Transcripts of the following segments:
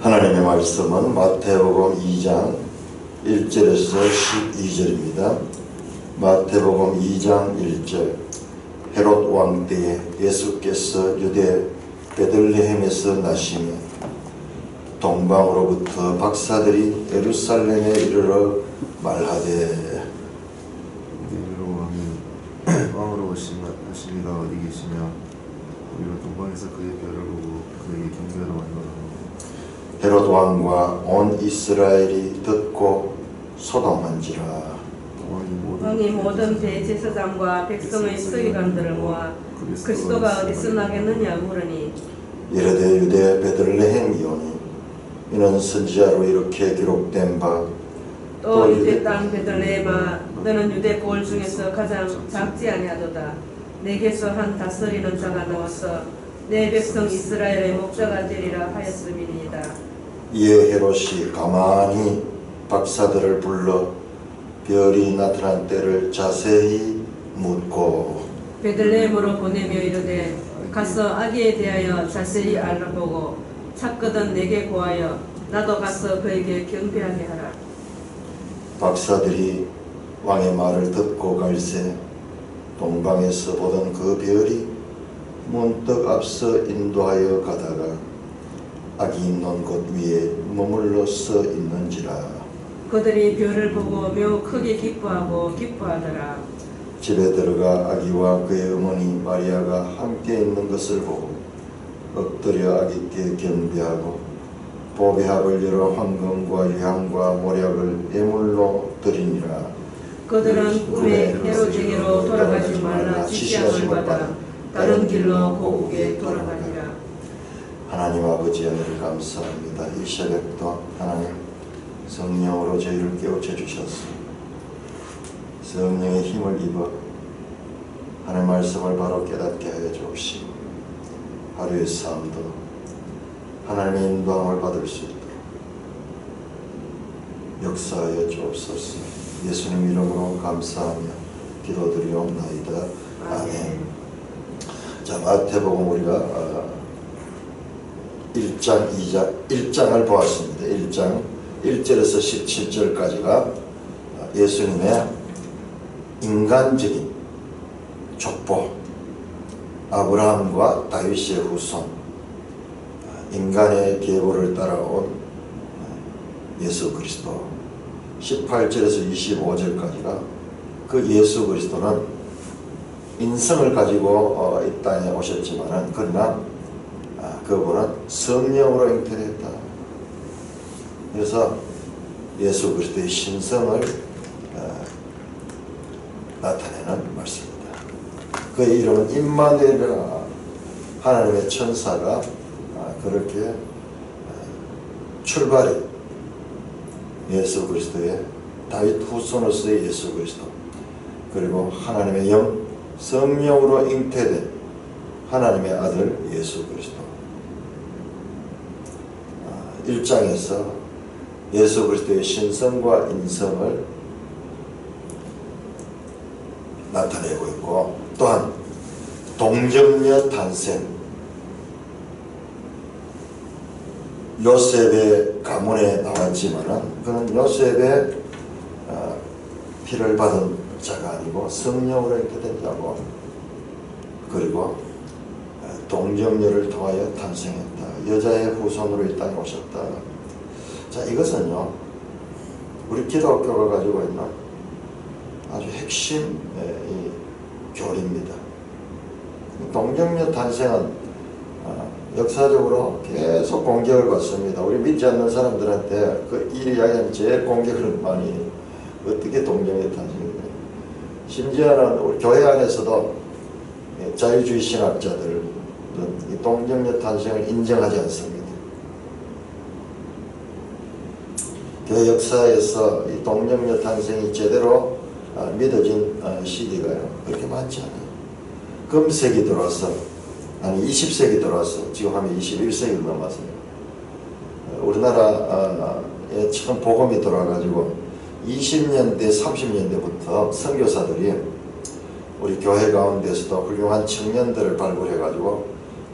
하나님의 말씀은 마태복음 2장 1절에서 12절입니다. 마태복음 2장 1절. 헤롯 왕 때에 예수께서 유대 베들레헴에서 나시며 동방으로부터 박사들이 예루살렘에 이르러 말하되 왕으로 오시니가 어디 계시며 우리가 동방에서 그의 별을 보고 그에게 경배하러 왔노라. 헤롯 왕과 온 이스라엘이 듣고 소동한지라. 왕이 모든 대제사장과 백성의 서기관들을 모아 그리스도가 어디서 나겠느냐 물으니 이르되 유대 베들레헴이오니 이는 선지자로 이렇게 기록된 바 또 유대 땅 베들레헴아 너는 유대 고을 중에서 가장 작지 아니하도다. 내게서 한 다스리는 자가 나와서 내 백성 이스라엘의 목자가 되리라 하였음이니이다. 이에 헤롯이 가만히 박사들을 불러 별이 나타난 때를 자세히 묻고 베들레헴으로 보내며 이르되 가서 아기에 대하여 자세히 알아보고 찾거든 내게 고하여 나도 가서 그에게 경배하게 하라. 박사들이 왕의 말을 듣고 갈새 동방에서 보던 그 별이 문득 앞서 인도하여 가다가 아기 있는 곳 위에 머물러 서 있는지라. 그들이 별을 보고 매우 크게 기뻐하고 기뻐하더라. 집에 들어가 아기와 그의 어머니 마리아가 함께 있는 것을 보고 엎드려 아기께 경배하고 보배합을 열어 황금과 유향과 모략을 예물로 드리니라. 그들은 꿈에 헤롯에게로 돌아가지 말라 지시하심을 받아 다른 길로 고국에 돌아가니라. 하나님 아버지 은혜를 감사합니다. 이 새벽도 하나님 성령으로 저희를 깨우쳐 주셔서 성령의 힘을 입어 하나님 말씀을 바로 깨닫게 하여 주옵시고 하루의 삶도 하나님의 인도함을 받을 수 있도록 역사하여 주옵소서. 예수님 이름으로 감사하며 기도드리옵나이다. 아멘. 자, 마태복음 우리가 1장, 2장, 1장을 보았습니다. 1장 1절에서 17절까지가 예수님의 인간적인 족보, 아브라함과 다윗의 후손, 인간의 계보를 따라온 예수 그리스도. 18절에서 25절까지가 그 예수 그리스도는 인성을 가지고 이 땅에 오셨지만은 그러나 그분은 성령으로 잉태됐다. 그래서 예수 그리스도의 신성을 나타내는 말씀입니다. 그의 이름은 임마누엘이라. 하나님의 천사가 그렇게 출발이 예수 그리스도의 다윗 후손으로서의 예수 그리스도, 그리고 하나님의 영 성령으로 잉태된 하나님의 아들 예수 그리스도. 1장에서 예수 그리스도의 신성과 인성을 나타내고 있고, 또한 동정녀 탄생, 요셉의 가문에 나왔지만은 그는 요셉의 피를 받은 자가 아니고 성령으로 잉태된 자고, 그리고 동정녀를 통하여 탄생했다. 여자의 후손으로 이 땅에 오셨다. 자, 이것은요 우리 기독교가 가지고 있는 아주 핵심 교리입니다. 동정녀 탄생은 역사적으로 계속 공격을 받습니다. 우리 믿지 않는 사람들한테 그 이 이야기는 제일 공격을 많이, 어떻게 동정녀 탄생이 돼요. 심지어는 우리 교회 안에서도 자유주의 신학자들은 이 동정녀 탄생을 인정하지 않습니다. 교회 역사에서 이 동정녀 탄생이 제대로 믿어진 시기가요 그렇게 많지 않아요. 금세기 들어와서, 아니 20세기 들어와서 지금 하면 21세기로 넘어서요. 우리나라에 처음 복음이 들어와가지고 20년대 30년대부터 선교사들이 우리 교회 가운데서도 훌륭한 청년들을 발굴해가지고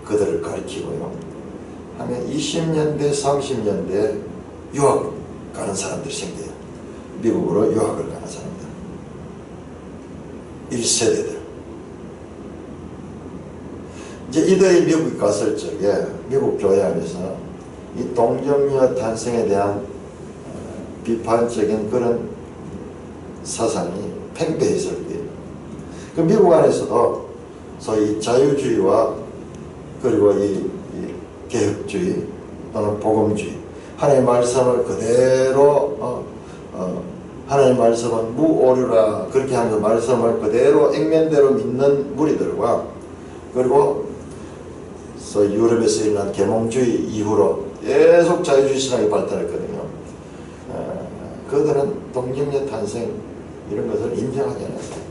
그들을 가르치고요. 하면 20년대, 30년대 유학 가는 사람들이 생겨요. 미국으로 유학을 가는 사람들. 1세대들. 이제 이들이 미국 갔을 적에 미국 교회 안에서 이 동정녀 탄생에 대한 비판적인 그런 사상이 팽배했을 때예요. 그 미국 안에서도 소위 자유주의와 그리고 이 개혁주의 또는 복음주의, 하나님의 말씀을 그대로 하나님의 말씀은 무오류라 그렇게 하면서 말씀을 그대로 액면대로 믿는 무리들과 그리고 소위 유럽에서 일어난 계몽주의 이후로 계속 자유주의 신학이 발달했거든요. 그들은 동정녀 탄생 이런 것을 인정하지 않았어요.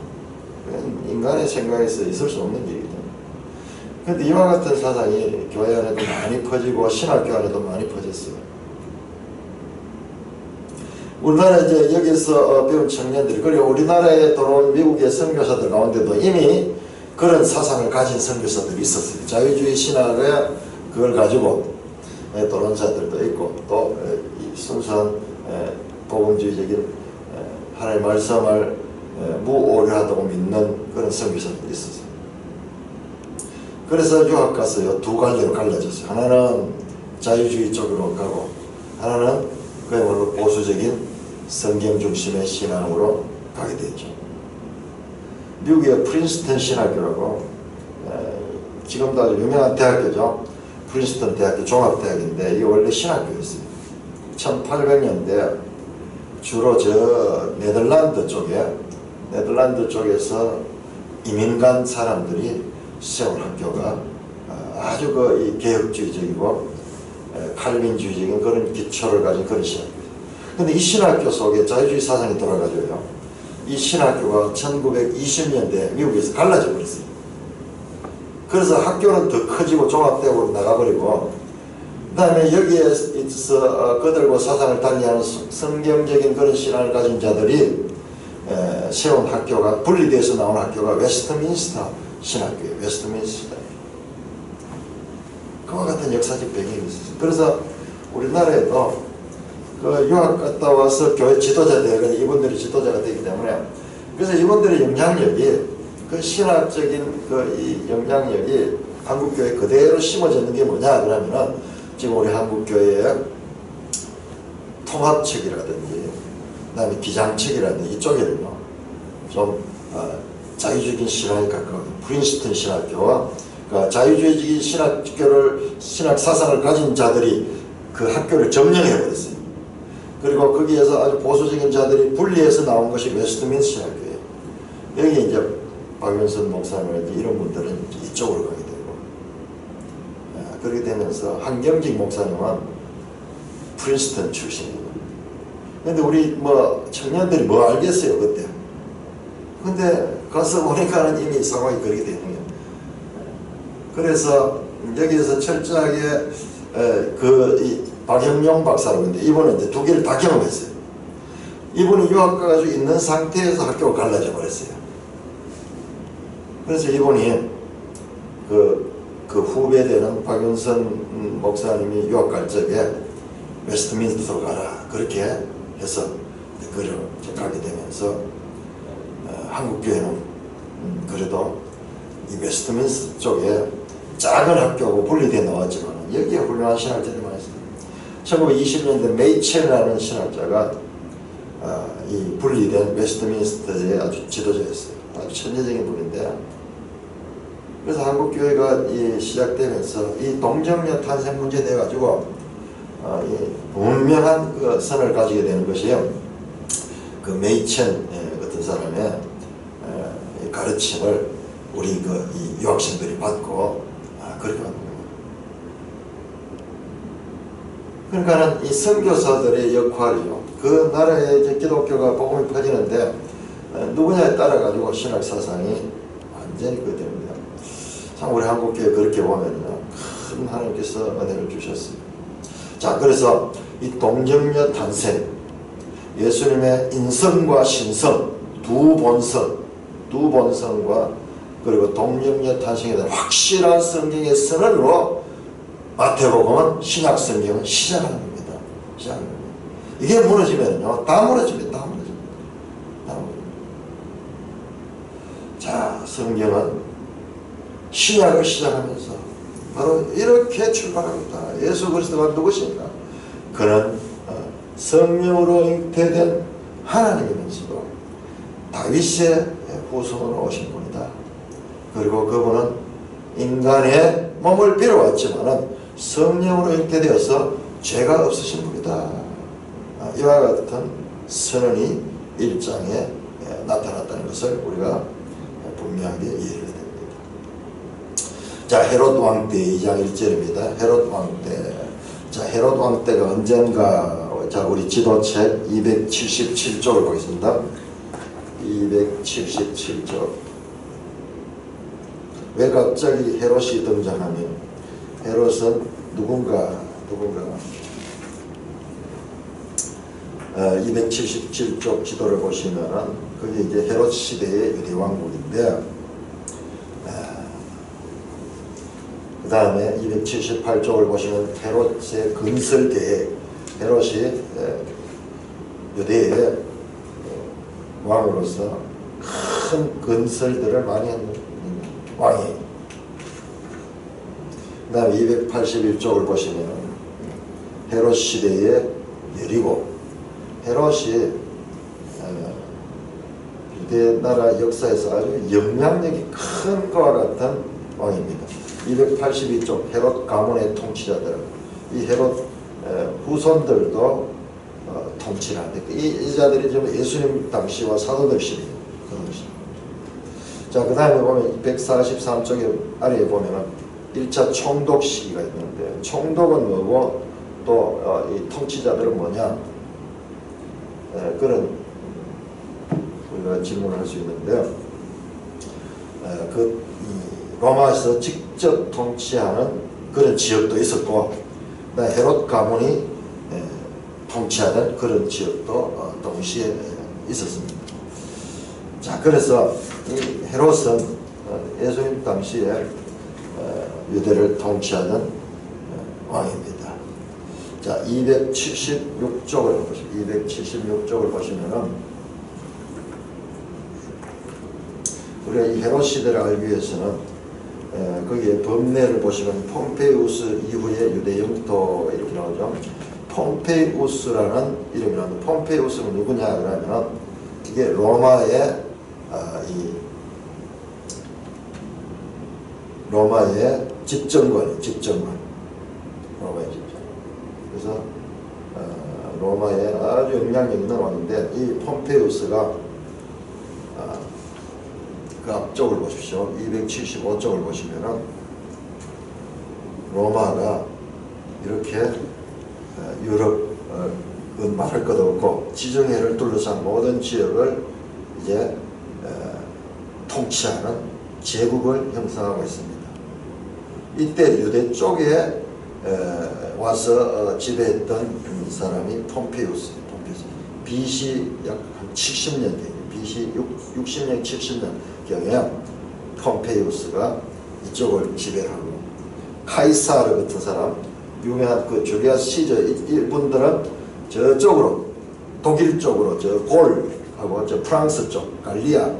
인간의 생각에서 있을 수 없는 일이기 때문에. 그런데 이와 같은 사상이 교회 안에도 많이 퍼지고 신학교 안에도 많이 퍼졌어요. 우리나라 이제 여기서 배운 청년들이 그리고 우리나라에 들어온 미국의 선교사들 가운데도 이미 그런 사상을 가진 선교사들이 있었어요. 자유주의 신학의 그걸 가지고 들어온 자들도 있고 또 순수한 복음주의적인 하나님의 말씀을 무오류하다고 믿는 그런 선교사들이 있었어요. 그래서 유학 가서요 두 갈래로 갈라졌어요. 하나는 자유주의 쪽으로 가고 하나는 그야말로 보수적인 성경 중심의 신앙으로 가게 됐죠. 미국의 프린스턴 신학교라고 지금도 아주 유명한 대학교죠. 프린스턴 대학교 종합대학인데 이게 원래 신학교였어요. 1800년대 주로 저 네덜란드 쪽에서 이민 간 사람들이 세운 학교가 아주 그 개혁주의적이고 칼빈주의적인 그런 기초를 가진 그런 신학교예요. 근데 이 신학교 속에 자유주의 사상이 돌아가지고요. 이 신학교가 1920년대 미국에서 갈라져 버렸어요. 그래서 학교는 더 커지고 종합대학으로 나가버리고 그 다음에 여기에 있어서 그들과 사상을 달리하는 성경적인 그런 신앙을 가진 자들이 세운 학교가 분리돼서 나온 학교가 웨스트민스터 신학교예요. 웨스트민스터. 그와 같은 역사적 배경이 있었어요. 그래서 우리나라에도 그 유학 갔다 와서 교회 지도자 되고 이분들이 지도자가 되기 때문에 그래서 이분들의 영향력이 그 신학적인 그 이 영향력이 한국교회에 그대로 심어지는 게 뭐냐 그러면은 지금 우리 한국교회의 통합책이라든지 그다음에 기장책이라든지 이쪽에는요 좀 자유적인 신학에 가까운 프린스턴 신학교와 그 자유주의적인 신학 사상을 가진 자들이 그 학교를 점령해버렸어요. 그리고 거기에서 아주 보수적인 자들이 분리해서 나온 것이 웨스트민스터 신학교예요. 여기 이제 박윤선 목사님 이런 분들은 이쪽으로 가게 되고 그렇게 되면서 한경직 목사님은 프린스턴 출신이고 근데 우리 뭐 청년들이 뭐 알겠어요 그때. 근데 가서 보니까는 이미 상황이 그렇게 되는 거예요. 그래서 여기에서 철저하게 이 박영용 박사라고 있는데 이분은 이제 두 개를 다 경험했어요. 이분이 유학 가가지고 있는 상태에서 학교가 갈라져 버렸어요. 그래서 이분이 그 후배되는 박윤선 목사님이 유학 갈 적에 웨스트민스터로 가라 그렇게 해서 그를 가게 되면서 한국교회는 그래도 이 웨스트민스터 쪽에 작은 학교하고 분리되어 나왔지만 여기에 훌륭한 신학자들이 많았습니다. 1920년대 메이첼이라는 신학자가 이 분리된 웨스트민스터의 아주 지도자였어요. 아주 천재적인 분인데 그래서 한국교회가 시작되면서 이 동정녀 탄생 문제에 대해 가지고 분명한 그 선을 가지게 되는 것이요. 그 메이첸 같은 사람의 가르침을 우리 이 유학생들이 받고 그렇게 하는 거예요. 그러니까는 이 선교사들의 역할이요. 그 나라에 이제 기독교가 복음이 퍼지는데 누구냐에 따라 가지고 신학 사상이 완전히 그 됩니다. 참 우리 한국교회 그렇게 보면요. 큰 하나님께서 은혜를 주셨어요. 자, 그래서 이 동정녀 탄생, 예수님의 인성과 신성, 두 본성과 그리고 동정녀 탄생에 대한 확실한 성경의 선언으로 마태복음은 신약 성경은 시작하는 겁니다. 시작하는 겁니다. 이게 무너지면요, 다 무너집니다. 다 무너집니다. 다 무너집니다. 자, 성경은 신약을 시작하면서 바로 이렇게 출발합니다. 예수 그리스도가 누구신가? 그는 성령으로 잉태된 하나님이면서도 다윗의 후손으로 오신 분이다. 그리고 그분은 인간의 몸을 빌어왔지만은 성령으로 잉태되어서 죄가 없으신 분이다. 이와 같은 선언이 1장에 나타났다는 것을 우리가 분명하게 이해를 됩니다. 자, 헤롯 왕 때 2장 1절입니다. 헤롯 왕 때. 자, 헤롯 왕 때가 언젠가. 자, 우리 지도책 277쪽을 보겠습니다. 277쪽. 왜 갑자기 헤롯이 등장하면 헤롯은 누군가 277쪽 지도를 보시면은 그게 이제 헤롯 시대의 유대 왕국인데, 그 다음에 278쪽을 보시면 헤롯의 건설 계획, 헤롯이 유대의 왕으로서 큰 건설들을 많이 하는 왕이에요. 그 다음에 281쪽을 보시면 헤롯 시대의 여리고, 헤롯이 유대 나라 역사에서 아주 영향력이 큰 것과 같은 왕입니다. 282쪽 헤롯 가문의 통치자들, 이 헤롯 후손들도 통치를 하는데 이 자들이 좀 예수님 당시와 사도들 시대예요. 자, 그 다음에 보면 243쪽에 아래에 보면은 1차 총독 시기가 있는데, 총독은 뭐고 또 이 통치자들은 뭐냐, 그런 우리가 질문을 할 수 있는데요. 그 로마에서 직접 통치하는 그런 지역도 있었고, 헤롯 가문이 통치하는 그런 지역도 동시에 있었습니다. 자, 그래서 이 헤롯은 예수님 당시에 유대를 통치하는 왕입니다. 자, 276쪽을 보시면 276쪽을 보시면은 우리가 이 헤롯 시대를 알기 위해서는 거기에 법례를 보시면 폼페이우스 이후에 유대 영토 이렇게 나오죠. 폼페이우스라는 이름이 나오는데, 폼페이우스는 누구냐 그러면 이게 로마의 로마의 집정관. 로마의 집정관. 그래서 로마의 아주 영향력 있는 왕인데, 이 폼페이우스가 그 앞쪽을 보십시오. 275쪽을 보시면은 로마가 이렇게 유럽은 말할 것 없고 지정해를 둘러싼 모든 지역을 이제 통치하는 제국을 형성하고 있습니다. 이때 유대 쪽에 와서 지배했던 사람이 폼페이우스. BC 약 한 70년 돼요. BC 60년, 70년 경에 폼페이우스가 이쪽을 지배하고, 카이사르 같은 사람, 유명한 그 줄리아스 시저 이분들은 저쪽으로 독일 쪽으로 저 골하고 저 프랑스 쪽 갈리아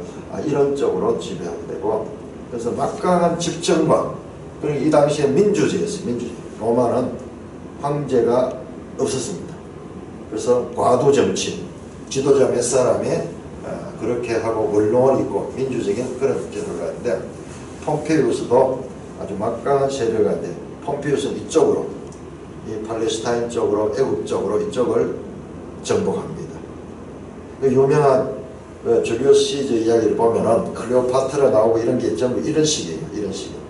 이런 쪽으로 지배하게 되고, 그래서 막강한 집정관. 그리고 이 당시에 민주제였어요. 민주제. 로마는 황제가 없었습니다. 그래서 과도 정치, 지도자 몇 사람이 그렇게 하고 원로원 있고 민주적인 그런 제도가 있는데, 폼페이우스도 아주 막강한 세력가 있는데, 폼페이우스는 이쪽으로, 이 팔레스타인 쪽으로, 애국 쪽으로 이쪽을 정복합니다. 그 유명한 줄리우스 시저 이야기를 보면은 클레오파트라 나오고 이런 게 전부 이런 식이에요. 이런 식이에요.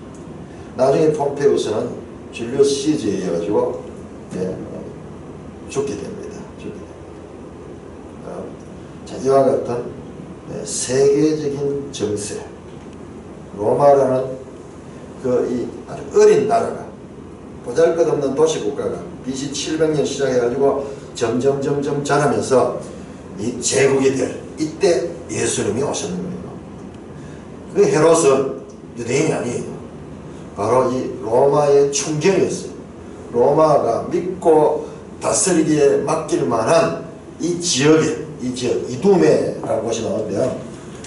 나중에 폼페이우스는 줄리우스 시저에 의해가지고 죽게 됩니다. 자, 이와 같은 세계적인 정세, 로마라는 이 아주 어린 나라가, 보잘것없는 도시국가가 BC 700년 시작해가지고 점점 자라면서 이 제국이 될 이때 예수님이 오셨는 거예요. 그 헤롯은 유대인이 아니에요. 바로 이 로마의 충경이었어요. 로마가 믿고 다스리기에 맡길 만한 이 지역에 이두메라는 곳이 나오는데요.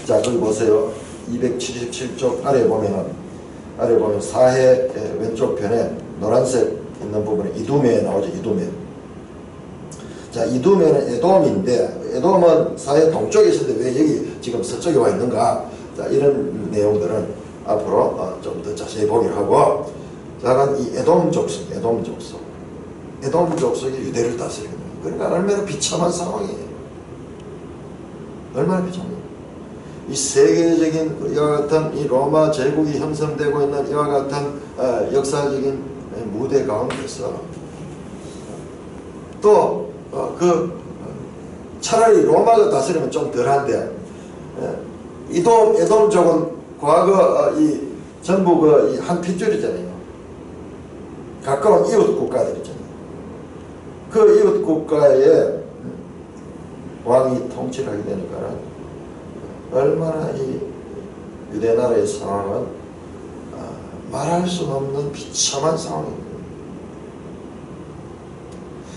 자, 거기 보세요. 277쪽 아래 보면 사해 왼쪽 편에 노란색 있는 부분에 이두메 나오죠. 이두메. 자, 이두메는 에돔인데, 에돔은 사해 동쪽에 있는데 왜 여기 지금 서쪽에 와 있는가? 자, 이런 내용들은 앞으로 좀 더 자세히 보기로 하고, 자, 이 에돔 족속, 에돔 족속이 유대를 다스립니다. 그러니까 얼마나 비참한 상황이에요. 얼마나 비참해요. 이 세계적인 이와 같은 이 로마 제국이 형성되고 있는 이와 같은 역사적인 무대 가운데서 또 차라리 로마가 다스리면 좀 덜한데, 에돔 쪽은 과거 전부 한 핏줄이잖아요. 가까운 이웃 국가들이잖아요. 그 이웃 국가의 왕이 통치를 하게 되니까는 얼마나 이 유대 나라의 상황은 말할 수 없는 비참한 상황입니다.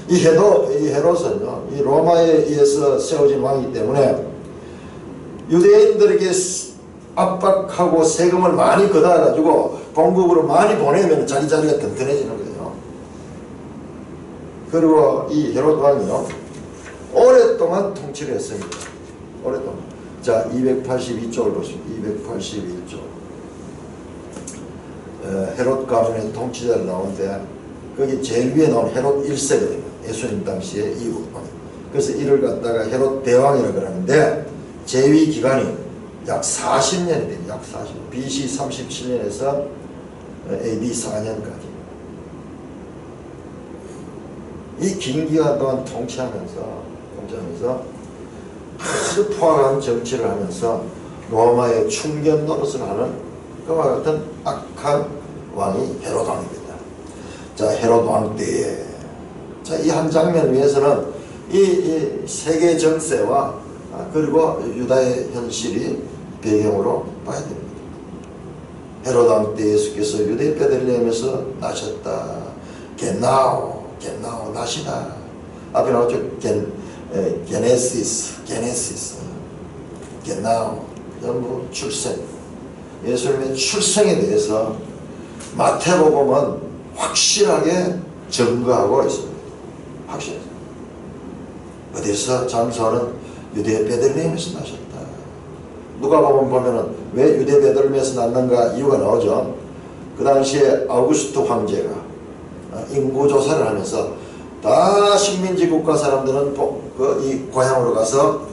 이 헤롯은요, 이 로마에 의해서 세워진 왕이기 때문에 유대인들에게 압박하고 세금을 많이 걷어가지고 본국으로 많이 보내면 자기 자리가 튼튼해지는 거예요. 그리고 이 헤롯 왕이요, 오랫동안 통치를 했습니다. 오랫동안. 자, 282쪽을 보시면 282쪽. 헤롯 가문의 통치자를 나오는데 거기 제일 위에 나온 헤롯 1세거든요. 예수님 당시의 이후. 그래서 이를 갖다가 헤롯 대왕이라고 그러는데 재위 기간이 약 40년이 돼요. 약 40년. BC 37년에서 AD 4년까지. 이 긴 기간 동안 통치하면서 아주 포악한 정치를 하면서 로마의 충견 노릇을 하는 그와 같은 악한 왕이 헤롯 왕입니다. 자, 헤롯 왕 때에, 자, 이 한 장면을 위해서는 이 세계 정세와 그리고 유다의 현실이 배경으로 봐야 됩니다. 헤롯 왕 때 예수께서 유대 베들레헴에서 나셨다. 겟나오 나시다. 앞에 나오죠. 게네시스, 겟나오, 전부 출생. 예수님의 출생에 대해서 마태복음은 확실하게 증거하고 있습니다. 확실하게. 어디서 장소하는 유대 베들레헴에서 나셨다. 누가복음 보면은 왜 유대 베들레헴에서 났는가 이유가 나오죠. 그 당시에 아우구스트 황제가 인구조사를 하면서 다 식민지 국가 사람들은 이 고향으로 가서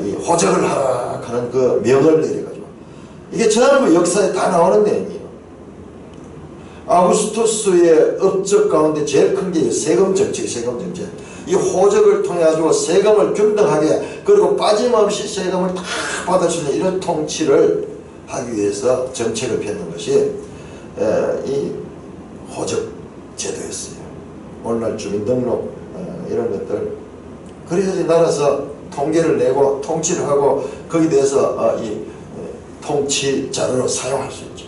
이 호적을 하라 하는 그 명을 내려가지고, 이게 전부 역사에 다 나오는 내용이에요. 아우구스투스의 업적 가운데 제일 큰 게 세금 정책. 이 호적을 통해 가지고 세금을 균등하게, 그리고 빠짐없이 세금을 다 받을 수 있는 이런 통치를 하기 위해서 정책을 펴는 것이 이 호적 제도였어요. 오늘날 주민등록 이런 것들, 그래야지 나라에서 통계를 내고 통치를 하고 거기에 대해서 이 통치 자료로 사용할 수 있죠.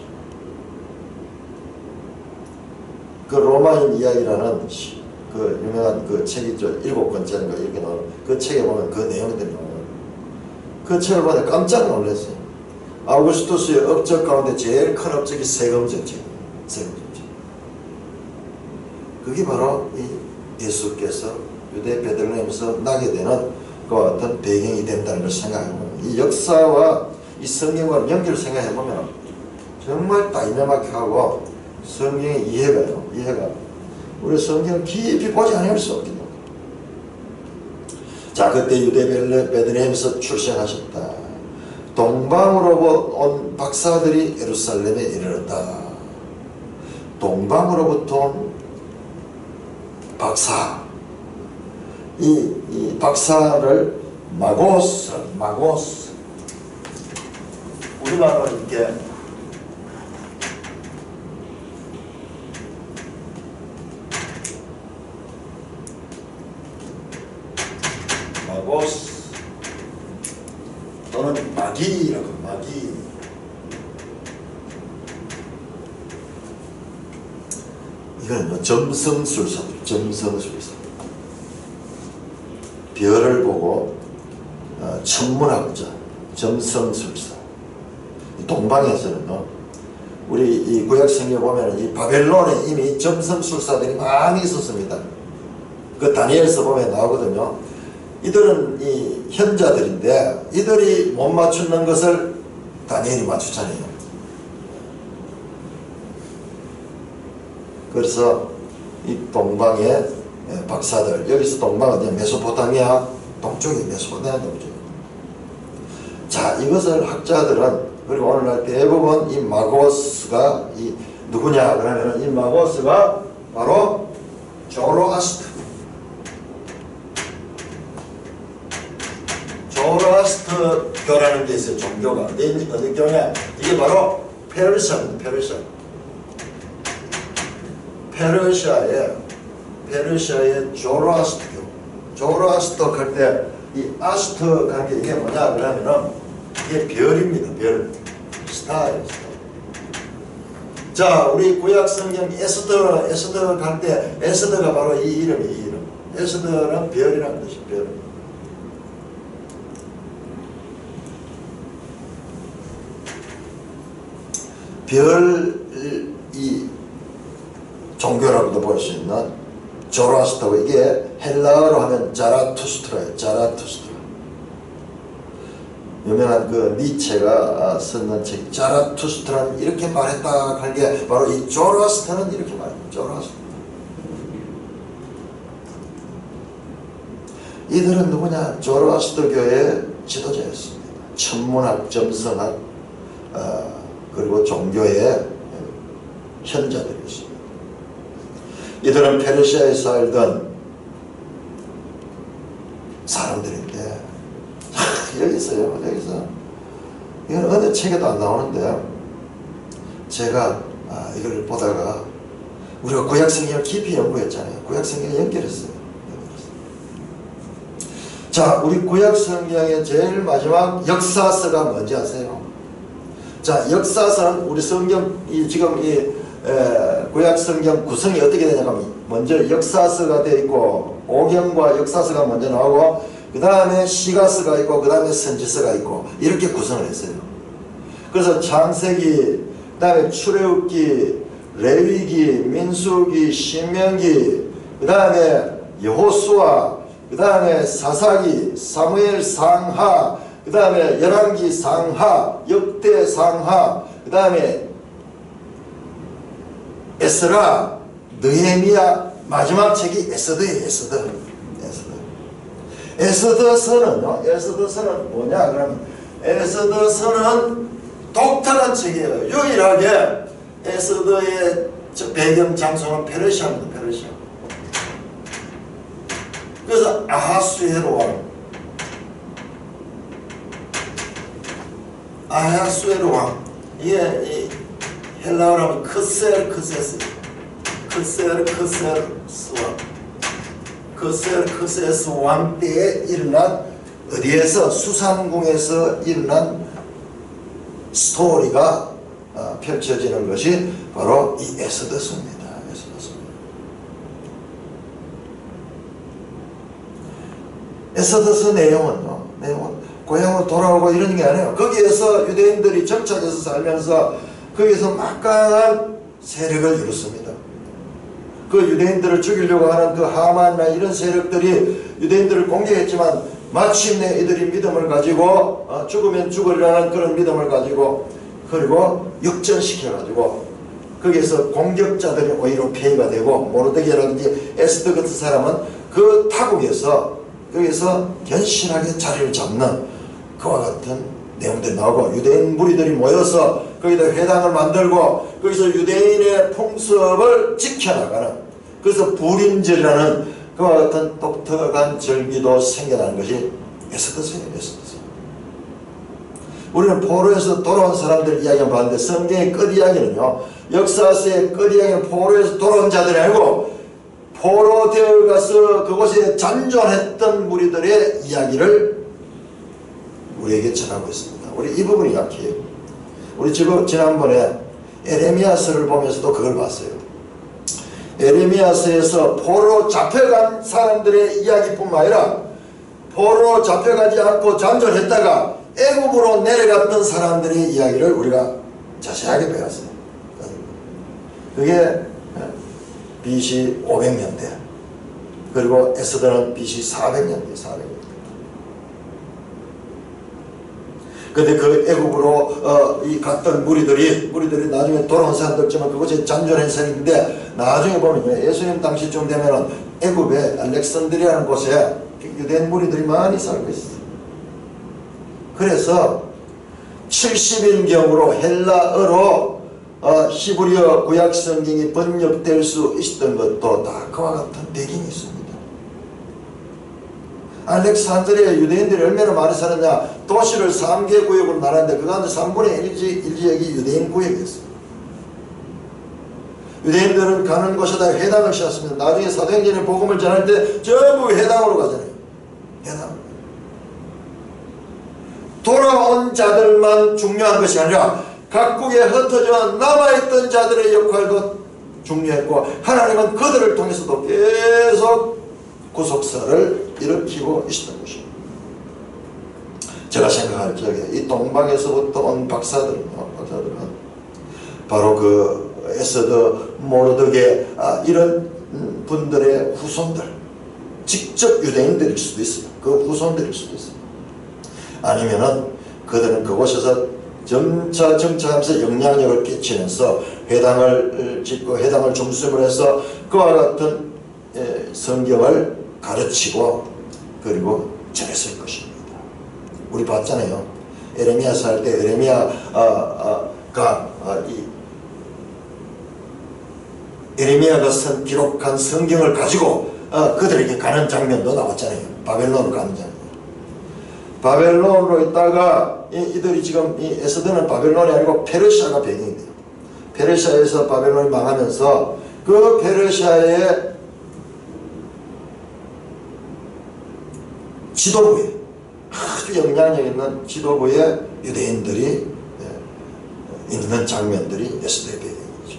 그 로마인 이야기라는 그 유명한 그 책이 있죠. 7권짜리인가 이렇게 나오는 그 책에 보면 그 내용들이 나와요. 그 책을 보면 깜짝 놀랐어요. 아우구스투스의 업적 가운데 제일 큰 업적이 세금 정책. 그게 바로 이 예수께서 유대 베들레헴에서 나게 되는 그와 같은 배경이 된다는 걸 생각해보면, 이 역사와 이 성경과 연결을 생각해보면 정말 다이나믹하고 성경의 이해가 우리 성경을 깊이 보지 않을 수 없겠다. 자, 그때 유대 베들레헴에서 출생하셨다. 동방으로부터 온 박사들이 예루살렘에 이르렀다. 동방으로부터 온 박사, 이 박사를 마고스, 우리말로 이렇게 마고스 또는 마기라고, 이거는요, 점성술사들, 점성술사. 별을 보고 천문학자, 점성술사. 동방에서는요, 우리 이 구약성경에 보면 이 바벨론에 이미 점성술사들이 많이 있었습니다. 그 다니엘서 보면 나오거든요. 이들은 이 현자들인데 이들이 못 맞추는 것을 다니엘이 맞추잖아요. 그래서 이 동방의 박사들, 여기서 동방은 메소포타미아 동쪽이 메소포타미아 동쪽. 자, 이것을 학자들은, 그리고 오늘날 대부분 이 마고스가 이 누구냐 그러면 이 마고스가 바로 조로아스트교라는 게 있어요. 종교가 어느 교냐? 이게 바로 페르시아입니다. 페르시아의 조로아스트교. 조로아스트 할 때 이 아스트 할 게 이게 뭐냐 그러면은 이게 별입니다. 별. 스타예요. 스타. 자, 우리 구약 성경 에스더 갈 때 에스더가 바로 이 이름이에요. 이 이름. 에스더는 별이라는 뜻이에요. 별. 별이 종교라고도 볼 수 있는 조로아스터고, 이게 헬라어로 하면 자라투스트라예요. 자라투스트라. 유명한 그 니체가 썼는 책 자라투스트라는 이렇게 말했다 할 게 바로 이 조로아스터는 이렇게 말해요. 조로아스터. 이들은 누구냐? 조로아스터교의 지도자였습니다. 천문학, 점성학, 그리고 종교의 현자들이었습니다. 이들은 페르시아에 살던 사람들인데, 여기 있어요. 여기서 이건 어느 책에도 안 나오는데, 제가 이걸 보다가 우리가 구약성경을 깊이 연구했잖아요. 구약성경을 연결했어요. 자, 우리 구약성경의 제일 마지막 역사서가 뭔지 아세요? 자, 역사서는 우리 성경, 지금 구약 성경 구성이 어떻게 되냐면, 먼저 역사서가 되어 있고, 오경과 역사서가 먼저 나오고, 그 다음에 시가서가 있고, 그 다음에 선지서가 있고, 이렇게 구성을 했어요. 그래서 창세기, 그 다음에 출애굽기, 레위기, 민수기, 신명기, 그 다음에 여호수아, 그 다음에 사사기, 사무엘 상하, 그 다음에 열왕기 상하, 역대 상하, 그 다음에 에스라, 느헤미야, 마지막 책이 에스더예요. 에스더서는요, 에스더서는 뭐냐 그러면, 에스더서는 독특한 책이에요. 유일하게 에스더의 배경 장소는 페르시아입니다. 페르시아. 그래서 아하수에로 왕, 이게 헬라어로 하면 크세르크세스 왕 때에 일어난, 어디에서? 수산궁에서 일어난 스토리가 펼쳐지는 것이 바로 이 에스더서입니다. 에스더서 내용은 고향으로 돌아오고 이런 게 아니에요. 거기에서 유대인들이 정착해서 살면서 거기서 막강한 세력을 이뤘습니다. 그 유대인들을 죽이려고 하는 그 하만이나 이런 세력들이 유대인들을 공격했지만, 마침내 이들이 믿음을 가지고 죽으면 죽으리라는 그런 믿음을 가지고, 그리고 역전시켜가지고 거기에서 공격자들이 오히려 피해가 되고, 모르드게라든지 에스더 같은 사람은 그 타국에서 거기서 견실하게 자리를 잡는 그와 같은 내용들이 나오고, 유대인 무리들이 모여서 거기다 회당을 만들고 거기서 유대인의 풍습을 지켜나가는, 그래서 불임절이라는 그와 같은 독특한 절기도 생겨나는 것이 에스더서예요. 에스더서. 우리는 포로에서 돌아온 사람들 이야기만 봤는데, 성경의 끝 이야기는요, 역사서의 끝 이야기는 포로에서 돌아온 자들이 아니고 포로 되어 가서 그곳에 잔존했던 무리들의 이야기를 우리에게 전하고 있습니다. 우리 이 부분이 약해요. 우리 지금 지난번에 에레미야서를 보면서도 그걸 봤어요. 에레미야서에서 포로 잡혀간 사람들의 이야기뿐만 아니라 포로 잡혀가지 않고 잠전했다가 애굽으로 내려갔던 사람들의 이야기를 우리가 자세하게 배웠어요. 그게 BC 500년대, 그리고 에스더는 BC 400년대. 근데 그 애굽으로 이 갔던 무리들이 나중에 돌아온 사람들지만 그것이 잔존한 사람인데, 나중에 보면요, 예수님 당시쯤 되면은 애굽의 알렉산드리아라는 곳에 유대인 무리들이 많이 살고 있어요. 그래서 70인경으로 헬라어로 히브리어 구약 성경이 번역될 수 있었던 것도 다 그와 같은 배경이 있습니다. 알렉산드리아 유대인들이 얼마나 많이 살았냐. 도시를 3개 구역으로 나눴는데 그 가운데 3분의 1 지역이 유대인 구역이었어요. 유대인들은 가는 곳에다 회당을 씌웠습니다. 나중에 사도행전의 복음을 전할 때 전부 회당으로 가잖아요. 회당. 돌아온 자들만 중요한 것이 아니라 각국에 흩어져 남아있던 자들의 역할도 중요했고, 하나님은 그들을 통해서도 계속 구속사를 일으키고 있었던 것입니다. 제가 생각할 적에 이 동방에서부터 온 박사들은 바로 그 에스더, 모르드게 이런 분들의 후손들, 직접 유대인들일 수도 있어요. 그 후손들일 수도 있어요. 아니면은 그들은 그곳에서 점차 정착하면서 영향력을 끼치면서 회당을 짓고 회당을 중심으로 해서 그와 같은 성경을 가르치고 그리고 전했을 것입니다. 우리 봤잖아요. 에레미야서 할 때 에레미야가 기록한 성경을 가지고 그들에게 가는 장면도 나왔잖아요. 바벨론으로 가는 장면. 바벨론으로 있다가 이들이 지금 이 에스더는 바벨론이 아니고 페르시아가 배경이 돼요. 페르시아에서 바벨론이 망하면서 그 페르시아의 지도부에 아주 영향력 있는 지도부에 유대인들이 있는 장면들이 에스더의 배경이죠.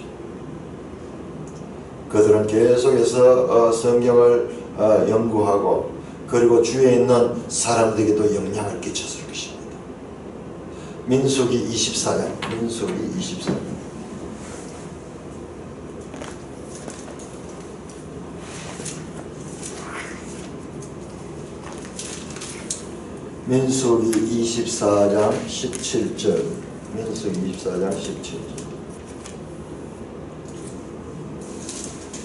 그들은 계속해서 성경을 연구하고 그리고 주위에 있는 사람들에게도 영향을 끼쳤을 것입니다. 민수기 24장. 민수기 24장 17절. 민수기 24장 17절.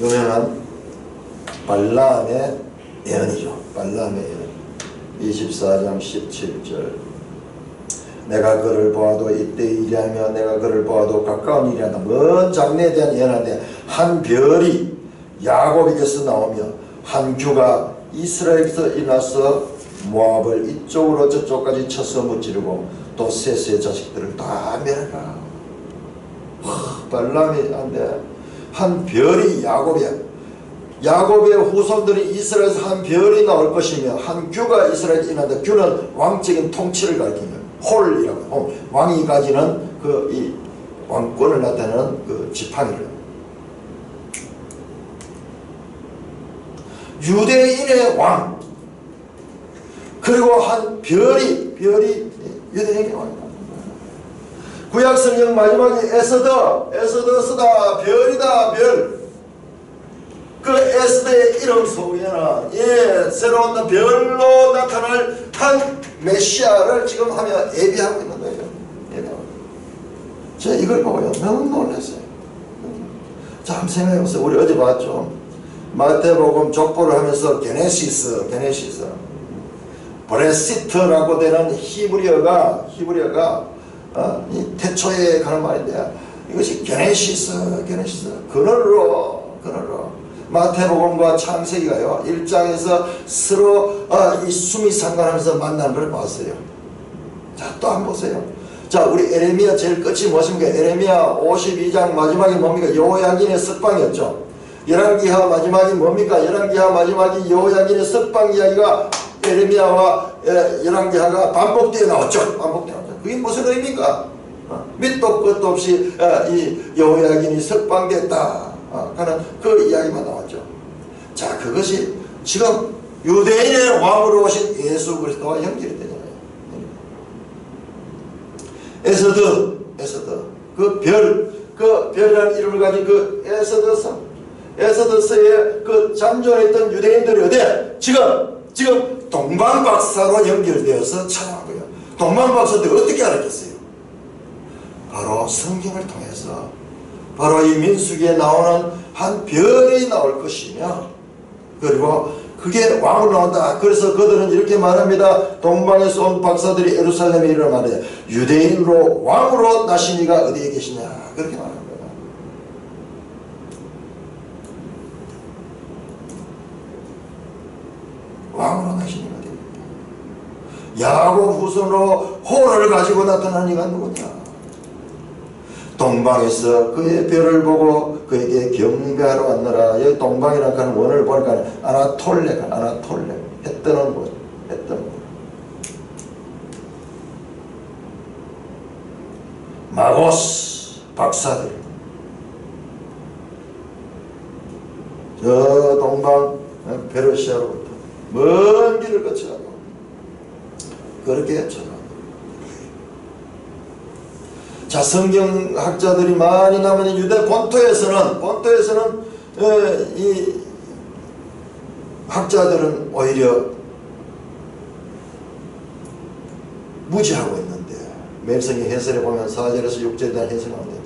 유명한 발람의 예언이죠. 발람의 예언. 24장 17절. 내가 그를 보아도 이때 일이하며 내가 그를 보아도 가까운 일이하다. 먼 장래에 대한 예언인데, 한 별이 야곱에게서 나오며 한 규가 이스라엘에서 일어나서 모압을 이쪽으로 저쪽까지 쳐서 무찌르고 또 셋의 자식들을 다 멸하라. 발람이 한데 한 별이 야곱의 후손들이 이스라엘에서 한 별이 나올 것이며 한 규가 이스라엘에 일어난다. 규는 왕적인 통치를 가리킵니다. 홀이라고 왕이 가지는 그 이 왕권을 나타내는 그 지팡이를. 유대인의 왕, 그리고 한 별이 유대인의 왕이다. 구약성경 마지막에 에스더 쓰다 별이다 별. 그 에스더의 이름 속에는 새로운 별로 나타날 한 메시아를 지금 하며 예비하고 있는 거예요. 제가 이걸 보고요 너무 놀랐어요. 자, 한번 생각해보세요. 우리 어제 봤죠. 마태복음 족보를 하면서 게네시스 브레시트라고 되는 히브리어가 이 태초에 가는 말인데, 이것이 게네시스 그늘로 마태복음과 창세기가요 1장에서 서로 이 숨이 상관하면서 만나는 걸 봤어요. 자, 또 한번 보세요. 자, 우리 에레미야 제일 끝이 무엇입니까? 에레미야 52장 마지막이 뭡니까? 여호야긴의 석방이었죠. 열왕기하 마지막이 뭡니까? 열왕기하 마지막이 여호야긴의 석방 이야기가 에레미야와 열왕기하가 반복되어 나왔죠. 그게 무슨 의미입니까? 밑도 끝도 없이 이 여호야긴이 석방됐다. 하는 그 이야기만 나왔죠. 자, 그것이 지금 유대인의 왕으로 오신 예수 그리스도와 연결이 되잖아요. 에서드 그 별이라는 이름을 가진 그 에서드서에 그 잠존했던 유대인들이 어디에 지금 동방박사로 연결되어서 찾아온 거예요. 동방박사들이 어떻게 알았겠어요? 바로 성경을 통해서 바로 이 민수기에 나오는 한 별이 나올 것이며, 그리고 그게 왕으로 나온다. 그래서 그들은 이렇게 말합니다. 동방에서 온 박사들이 예루살렘에 이르러 말해 유대인으로 왕으로 나신 이가 어디에 계시냐, 그렇게 말합니다. 왕으로 나신 이가 어디에 계시냐. 야곱 후손으로 호를 가지고 나타난 이가 누구냐. 동방에서 그의 별을 보고 그에게 경배하러 왔느라. 여기 동방이라는 하는 원어를 보니까 아나톨레, 해 뜨는 곳, 마고스 박사들, 저 동방 페르시아로부터 먼 길을 거쳐가고 그렇게 찾아갑니다. 자, 성경학자들이 많이 남은 유대 본토에서는 이 학자들은 오히려 무지하고 있는데, 매일성경 해설에 보면 4절에서 6절에 대한 해설이 나오는데,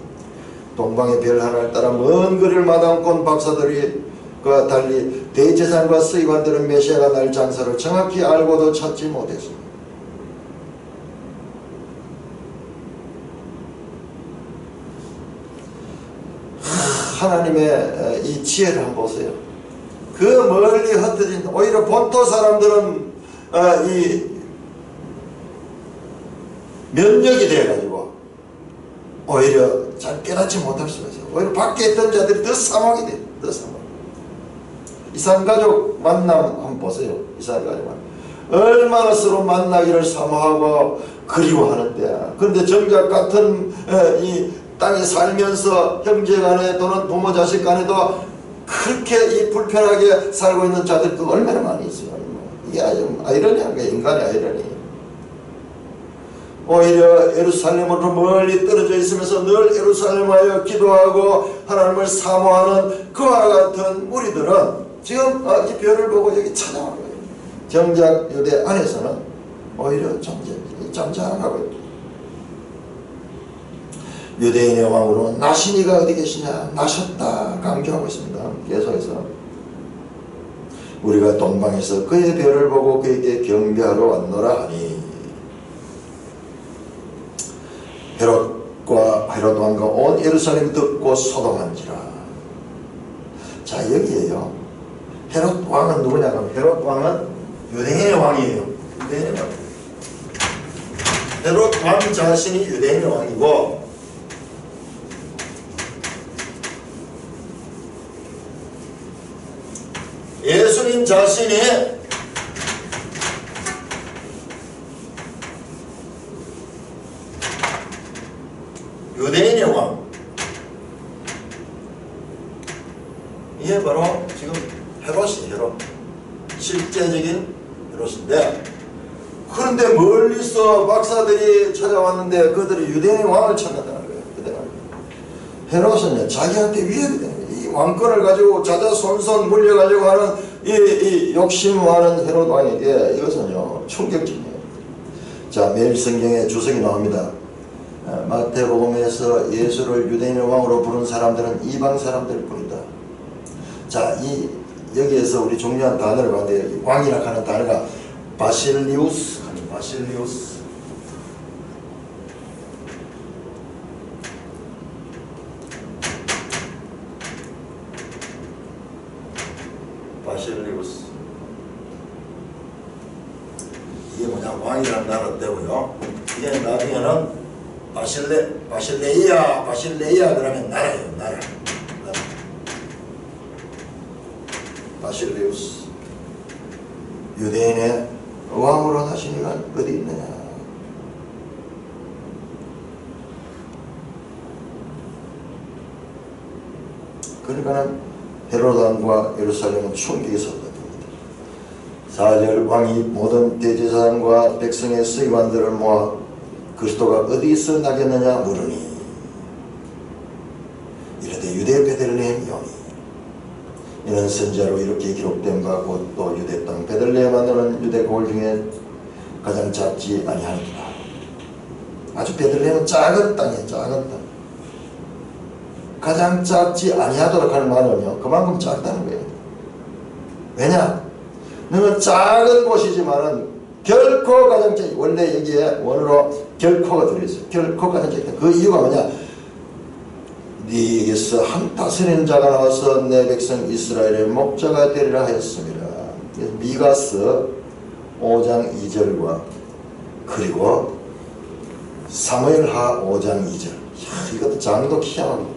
동방의 별 하나를 따라 먼 거리를 마다먹고 박사들이 그와 달리 대제사장과 서기관들은 메시아가 날 장소를 정확히 알고도 찾지 못했습니다. 하나님의 이 지혜를 한번 보세요. 그 멀리 흩어진, 오히려 본토 사람들은 이 면역이 돼가지고 오히려 잘 깨닫지 못할 수가 있어요. 오히려 밖에 있던 자들이 더 사망이 돼요. 더 사망. 이산가족 만남 한번 보세요. 이산가족 만남 얼마나 서로 만나기를 사모하고 그리워하는데, 그런데 정작 같은 이 땅에 살면서 형제간에 또는 부모 자식 간에도 그렇게 이 불편하게 살고 있는 자들도 얼마나 많이 있어요. 이게 아주 아이러니한 거예요. 인간의 아이러니. 오히려 예루살렘으로 멀리 떨어져 있으면서 늘 예루살렘하여 기도하고 하나님을 사모하는 그와 같은 우리들은 지금 이 별을 보고 여기 찾아온 거예요. 정작 유대 안에서는 오히려 잠잠하고 있다. 유대인의 왕으로 나신 이가 어디 계시냐, 나셨다 강조하고 있습니다. 계속해서 우리가 동방에서 그의 별을 보고 그에게 경배하러 왔노라 하니, 헤롯 왕과 온 예루살렘 듣고 소동한지라. 자, 여기에요. 헤롯 왕은 누구냐 하면 헤롯 왕은 유대인의 왕이에요. 유대인의 왕. 헤롯 왕 자신이 유대인의 왕이고, 예수님 자신이 유대인의 왕. 이게 바로 지금 헤롯이 실제적인 헤롯인데, 그런데 멀리서 박사들이 찾아왔는데 그들이 유대인의 왕을 찾는다는 거예요. 헤롯은 자기한테 위협이 되는 거예요. 이 왕권을 가지고 자자손손 물려가려고 하는 이 욕심 많은 헤롯 왕에게 이것은요 충격적이에요. 자, 매일 성경에 주석이 나옵니다. 마태복음에서 예수를 유대인의 왕으로 부른 사람들은 이방 사람들 뿐이다. 자, 여기에서 우리 중요한 단어를 봤는데, 왕이라 하는 단어가 바실리우스. 이게 뭐냐, 왕이라는 단어 때고요. 이게 나중에는 바실레이아 그러면 나라예요. 나라. 바실리우스. 유대인의 왕으로 나신 이가 어디 있느냐. 그러니까는 헤롯 왕과 예루살렘은 충격이 섰답니다. 4절 왕이 모든 대제사장과 백성의 서기관들을 모아 그리스도가 어디서 나겠느냐 물으니 이르되 유대 베들레헴 이오니 이는 선지자로 이렇게 기록된 바 곧 또 유대 땅 베들레헴 안에는 유대 고을 중에 가장 작지 아니하니라. 아주 베들레헴은 작은 땅이에요. 작은 땅. 가장 작지 아니하도록 하는 말은요 그만큼 작다는 거예요. 왜냐? 너는 작은 곳이지만은 결코 가장 작지. 원래 여기에 원어로 결코가 들어있어요. 결코 가장 작다. 그 이유가 뭐냐? 네에게서 한 다스리는 자가 나와서 내 백성 이스라엘의 목자가 되리라 하였습니다. 미가서 5장 2절과 그리고 사무엘하 5장 2절. 이것도 장도 희한합니다.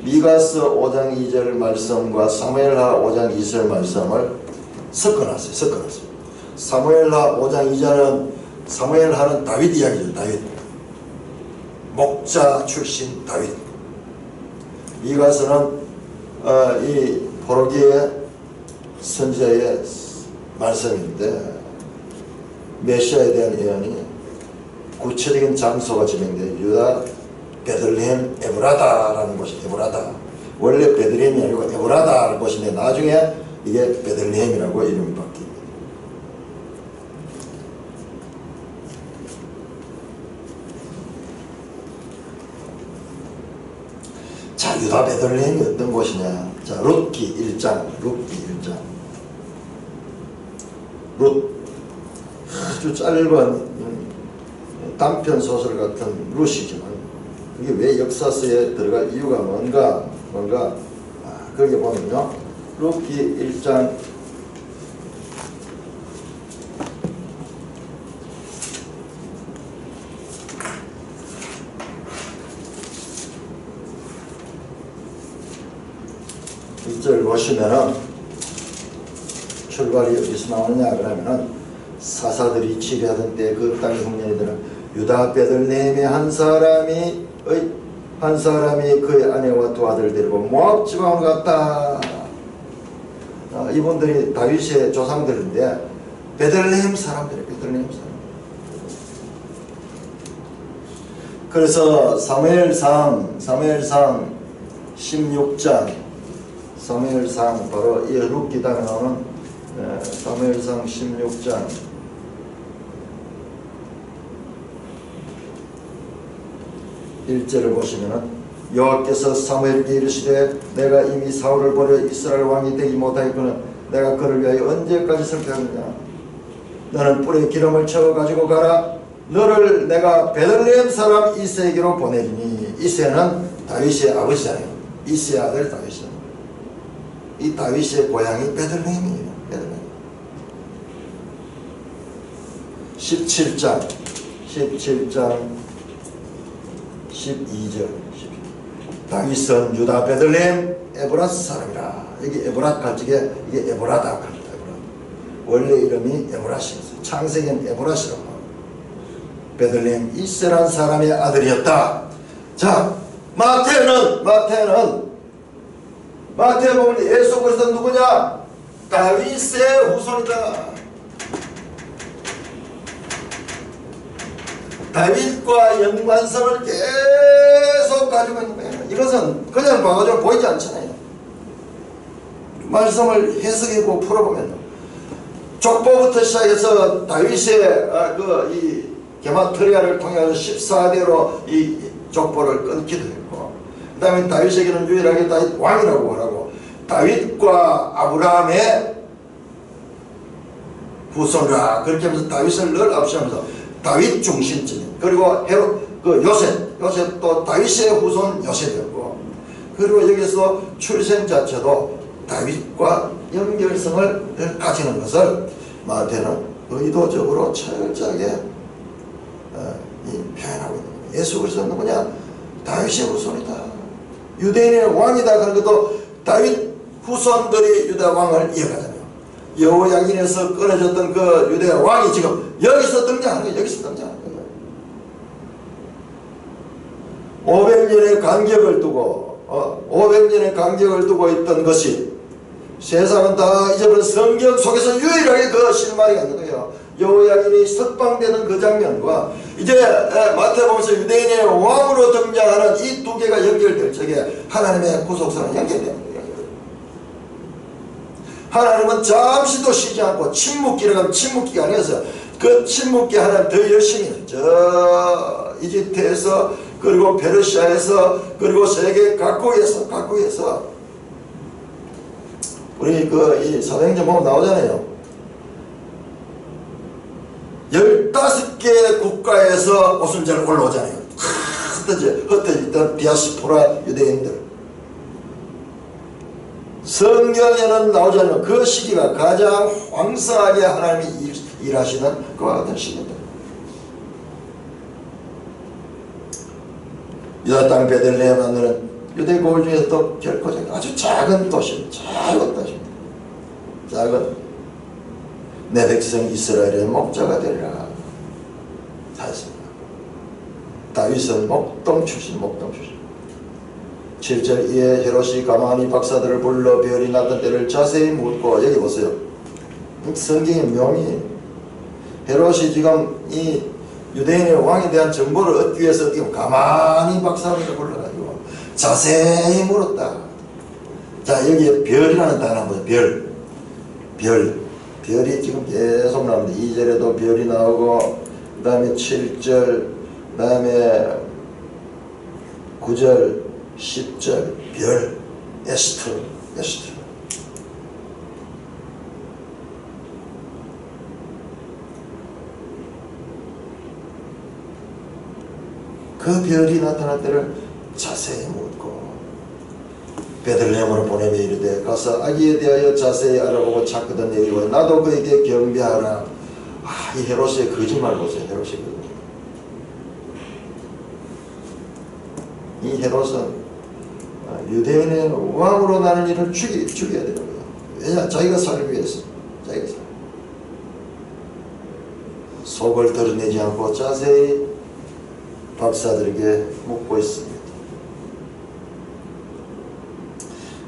미가서 5장 2절 말씀과 사무엘하 5장 2절 말씀을 섞어놨어요. 사무엘하 5장 2절은 사무엘하는 다윗 이야기죠. 다윗. 목자 출신 다윗. 미가서는 이 포로기의 선지자의 말씀인데 메시아에 대한 예언이 구체적인 장소가 지명돼요. 유다 베들레헴 에브라다라는 곳이 에브라다. 원래 베들레헴이 아니고 에브라다라는 곳인데 나중에 이게 베들레헴이라고 이름이 바뀝니다. 자, 유다 베들레헴이 어떤 곳이냐? 자, 룻기 1장. 룻 아주 짧은 단편 소설 같은 룻이지만 이게 왜 역사서에 들어갈 이유가 뭔가 거기 보면요 룻기 1장 1절 보시면은 출발이 어디서 나오느냐 그러면은 사사들이 치리하던 때 그 땅의 흉년이들은 유다 베들레헴의 한 사람이 그의 아내와 두 아들을 데리고 모압 지방으로 갔다. 이분들이 다윗의 조상들인데 베들레헴 사람들이에요. 베들레헴 사람. 그래서 사무엘상 16장 사무엘상 바로 이 룻기 다음에 나오는 사무엘상 16장 1절을 보시면은 여호와께서 사무엘에게 이르시되 내가 이미 사울을 버려 이스라엘 왕이 되지 못하겠거늘 내가 그를 위하여 언제까지 슬퍼하느냐. 너는 뿔에 기름을 채워 가지고 가라. 너를 내가 베들레헴 사람 이새에게로 보내리니. 이새는 다윗의 아버지잖아요. 이새의 아들 다윗이잖아요. 이 다윗의 고향이 베들레헴이에요. 베들레헴. 17장 12절 다윗은 유다 베들레헴 에브랏 사람이라. 여기 에브랏 갈적에 이게 에브라다 합니다. 원래 이름이 에브랏이었어요. 창세기는 에브랏이라고. 베들레헴 이세란 사람의 아들이었다. 자, 마태에 보면 예수 그리스도 누구냐? 다윗의 후손이다. 다윗과 연관성을 계속 가지고 있는 거예요. 이것은 그냥 봐가지고 보이지 않잖아요. 말씀을 해석하고 풀어보면 족보부터 시작해서 다윗의 이 게마트리아를 통해서 14대로 이 족보를 끊기도 했고, 그 다음에 다윗에게는 유일하게 다윗 왕이라고 하라고, 다윗과 아브라함의 후손이라 그렇게 하면서 다윗을 늘 앞세우면서 다윗 중심적인, 그리고 요셉도 다윗의 후손 요셉이었고, 그리고 여기서 출생 자체도 다윗과 연결성을 가지는 것을 마태는 의도적으로 철저하게 표현하고 있는 거예요. 예수 그리스도는 누구냐? 다윗의 후손이다. 유대인의 왕이다. 그런 것도 다윗 후손들이 유다 왕을 이어가잖아요. 여호야긴에서 끊어졌던 그 유대 왕이 지금 여기서 등장하는 거예요. 여기서 등장하는 거예요. 500년의 간격을 두고 500년의 간격을 두고 있던 것이 세상은 다 잊어버린 성경 속에서 유일하게 그 실마리가 있는 거예요. 여호야긴이 석방되는 그 장면과 이제 마태복음에서 유대인의 왕으로 등장하는 이 두 개가 연결될 적에 하나님의 구속사는 연결되는 거예요. 하나님은 잠시도 쉬지 않고 침묵기라고 하면 침묵기가 아니어서 그 침묵기 하나님 더 열심히 저 이집트에서 그리고 페르시아에서 그리고 세계 각국에서 우리 이 사도행전 보면 나오잖아요. 15개 국가에서 오순절 올라오잖아요. 흩어졌던 디아스포라 유대인들. 성경에는 나오지 않는 그 시기가 가장 황성하게 하나님이 일하시는 그와 같은 시기입니다. 유다 땅 베들레헴 하늘은 유대 고을 중에서도 결코 아주 작은 도시입니다. 작은 도시입니다. 작은 내 백성 이스라엘의 목자가 되리라 하였습니다. 다윗은 목동 출신 7절 이에 헤롯이 가만히 박사들을 불러 별이 났던 때를 자세히 묻고 여기 보세요. 성경의 묘미 헤롯이 지금 이 유대인의 왕에 대한 정보를 얻기 위해서 가만히 박사들을 불러가지고 자세히 물었다. 자 여기에 별이라는 단어 한번 보세요. 별이 지금 계속 나옵니다. 2절에도 별이 나오고 그 다음에 7절 그 다음에 9절 10절 별 에스터 그 별이 나타날 때를 자세히 묻고 베들레헴으로 보내며 이르되 가서 아기에 대하여 자세히 알아보고 찾거든 이르고 나도 그에게 경배하라. 이 헤롯의 거짓말 보세요. 헤롯의 거짓말. 이 헤롯은 유대인의 왕으로 나는 이를 죽여야 되는 거예요. 왜냐? 자기가 살기 위해서. 속을 드러내지 않고 자세히 박사들에게 묻고 있습니다.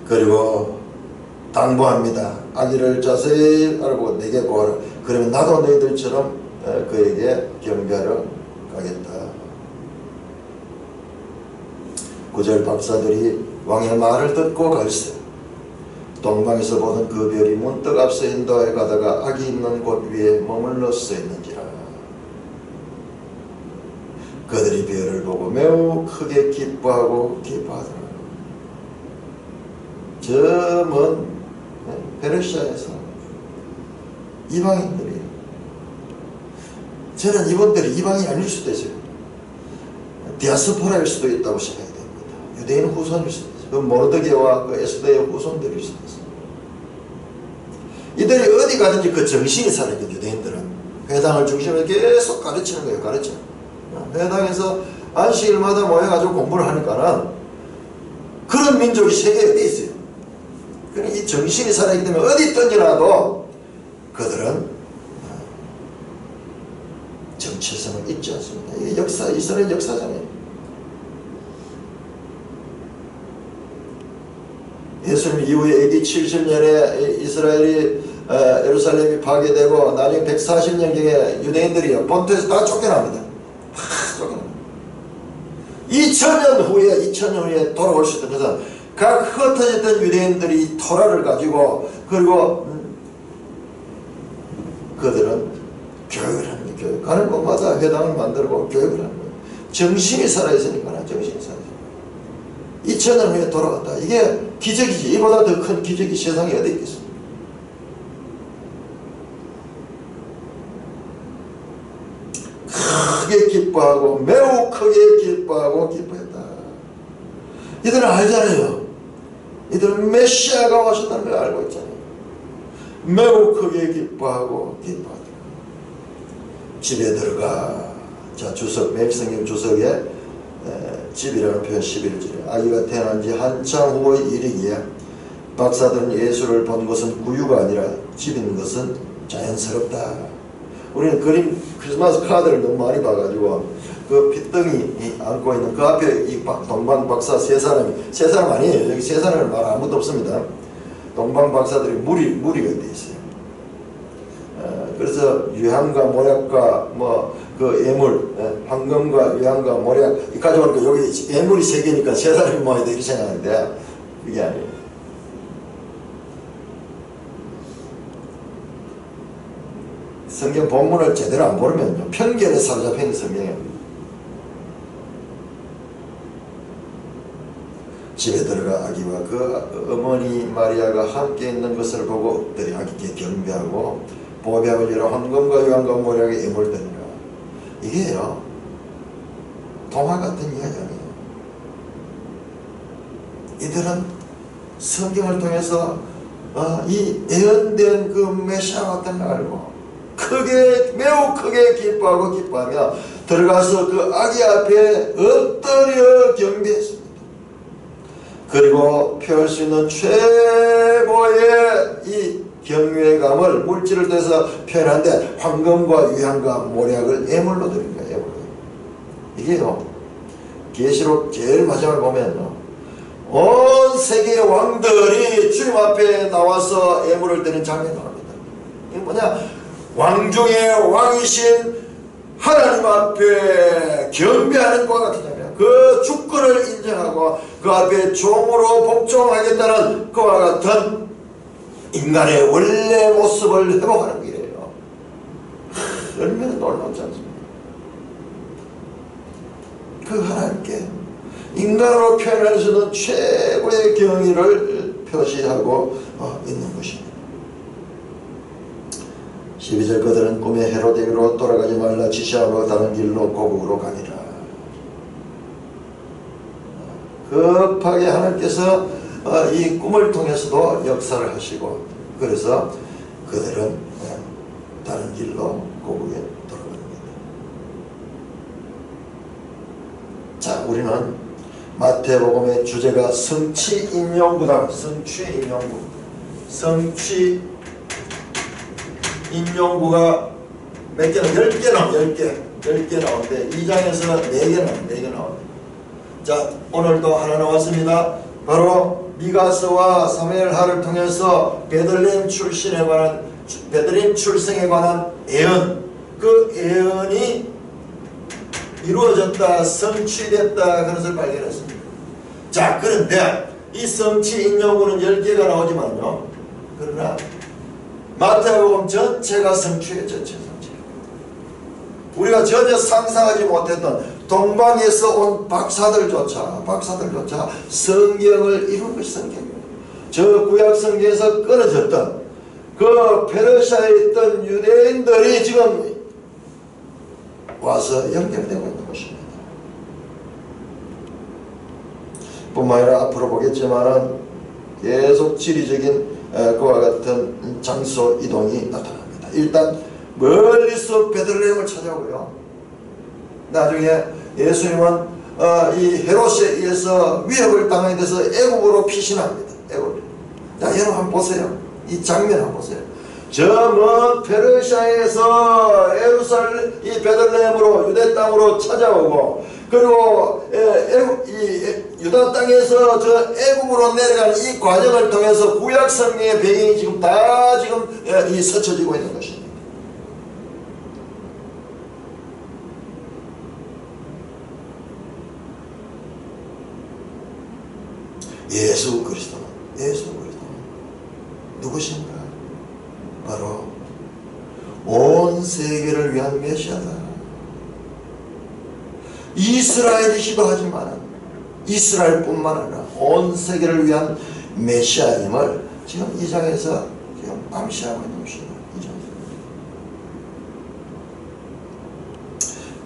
그리고 당부합니다. 아기를 자세히 알아보고 내게 구하라. 그러면 나도 너희들처럼 그에게 경배하러 가겠다. 9절 박사들이 왕의 말을 듣고 갈새 동방에서 보던 그 별이 문득 앞서 인도하여 가다가 아기 있는 곳 위에 머물러 서 있는지라. 그들이 별을 보고 매우 크게 기뻐하더라. 저 먼 페르시아에서 이방인들이, 저는 이분들이 이방이 아닐 수도 있어요. 디아스포라일 수도 있다고 생각이 됩니다. 유대인 후손일 수도 있어요. 그 모르드게와 그 에스더의 후손들일 수도 있어요. 이들이 어디 가든지 그 정신이 살아있는 유대인들은 회당을 중심으로 계속 가르치는 거예요. 회당에서 안식일마다 모여가지고 공부를 하니까는 그런 민족이 세계에 어디 있어요. 그러니까 이 정신이 살아있기 때문에 어디 던지라도 그들은 정체성을 잊지 않습니다. 이게 역사, 이스라엘 역사잖아요. 예수님 이후에 AD 70년에 이스라엘이 예루살렘이 파괴되고 나중에 140년경에 유대인들이 본토에서 다 쫓겨납니다. 2000년 후에 돌아올 수 있던 것은 각 흩어졌던 유대인들이 토라를 가지고 그리고 그들은 교육을 합니다. 가는 곳마다 회당을 만들고 교육을 하는 거예요. 정신이 살아있으니까 정신이 살아있어요. 2000년 후에 돌아갔다. 이게 기적이지. 이보다 더 큰 기적이 세상에 어디 있겠습니까? 크게 기뻐하고 매우 크게 기뻐했다. 이들은 알잖아요. 이들은 메시아가 오셨다는 걸 알고 있잖아요. 매우 크게 기뻐하더라. 집에 들어가. 자, 주석, 멜성경 주석에 집이라는 표현 11절에 아기가 태어난 지 한참 후의 일이기에 박사들은 예수를 본 것은 구유가 아니라 집인 것은 자연스럽다. 우리는 크리스마스 카드를 너무 많이 봐가지고 그 핏덩이 안고 있는 그 앞에 이 동방 박사 세 사람 아니에요. 여기 세 사람을 말 아무도 없습니다. 동방 박사들이 무리가 돼 있어요. 그래서 유향과 모략과 뭐 그 예물, 황금과 유향과 모략 이 가져오니까 여기 예물이 세 개니까 세 사람이 모아야 돼 이렇게 생각하는데 그게 아니에요. 성경 본문을 제대로 안 보면요 편견에 사로잡혀 있는 성경이에요. 집에 들어가 아기와 그 어머니 마리아가 함께 있는 것을 보고 엎드려 아기께 경배하고 보배함을 열어 황금과 유황과 모략에 예물 드니라. 이게요 동화 같은 이야기 아니에요. 이들은 성경을 통해서 이 예언된 그 메시아 같은 걸 알고 매우 크게 기뻐하며 들어가서 그 아기 앞에 엎드려 경배했습니다. 그리고 표할 수 있는 최고의 이 경외감을 물질을 통해서 표현하는데 황금과 유향과 모략을 예물로 드린 거예요. 예물로. 이게요 계시록 제일 마지막에 보면요 온 세계의 왕들이 주님 앞에 나와서 예물을 드리는 장면이 나옵니다. 이게 뭐냐 왕중의 왕이신 하나님 앞에 경배하는 것과 같은 장면. 그 주권을 인정하고 그 앞에 종으로 복종하겠다는 그와 같은 인간의 원래 모습을 회복하는 길이에요. 얼마나 놀랍지 않습니까? 그 하나님께 인간으로 표현할 수 있는 최고의 경의를 표시하고 있는 것입니다. 12절 그들은 꿈에 헤로데기로 돌아가지 말라 지시하고 다른 길로 고국으로 가니라. 급하게 하나님께서 이 꿈을 통해서도 역사를 하시고 그래서 그들은 다른 길로 고국에 돌아갑니다. 자, 우리는 마태복음의 주제가 성취인용구다. 성취인용구. 성취인용구가 몇 개나? 10개 나옵니다. 10개 나오는데 2장에서 4개 나옵니다. 자, 오늘도 하나 나왔습니다. 바로 미가서와 사무엘하를 통해서 베들레헴 출생에 관한 예언, 그 예언이 이루어졌다, 성취됐다 그런 것을 발견했습니다. 자, 그런데 이 성취인용구는 10개가 나오지만요, 그러나 마태복음 전체가 성취예요. 전체 성취. 우리가 전혀 상상하지 못했던 동방에서 온 박사들조차 성경을 이룬 것이 성경입니다. 저 구약 성경에서 끊어졌던 그 페르시아에 있던 유대인들이 지금 와서 연결되고 있는 것입니다. 뿐만 아니라 앞으로 보겠지만은 계속 지리적인 그와 같은 장소 이동이 나타납니다. 일단 멀리서 베들레헴을 찾아오고요. 나중에 예수님은 이 헤롯에 의해서 위협을 당하게 돼서 애굽으로 피신합니다. 애굽. 자, 여러분 한번 보세요. 이 장면 한번 보세요. 저 먼 페르시아에서 예루살렘 이 베들레헴으로 유대 땅으로 찾아오고 그리고 이 유다 땅에서 저 애굽으로 내려가는 이 과정을 통해서 구약 성경의 배경이 지금 다 이 서쳐지고 있는 것입니다. 예수 그리스도는 누구신가? 바로 온 세계를 위한 메시아다. 이스라엘이기도 하지만 이스라엘뿐만 아니라 온 세계를 위한 메시아임을 지금 이 장에서 지금 암시하고 있는 것입니다.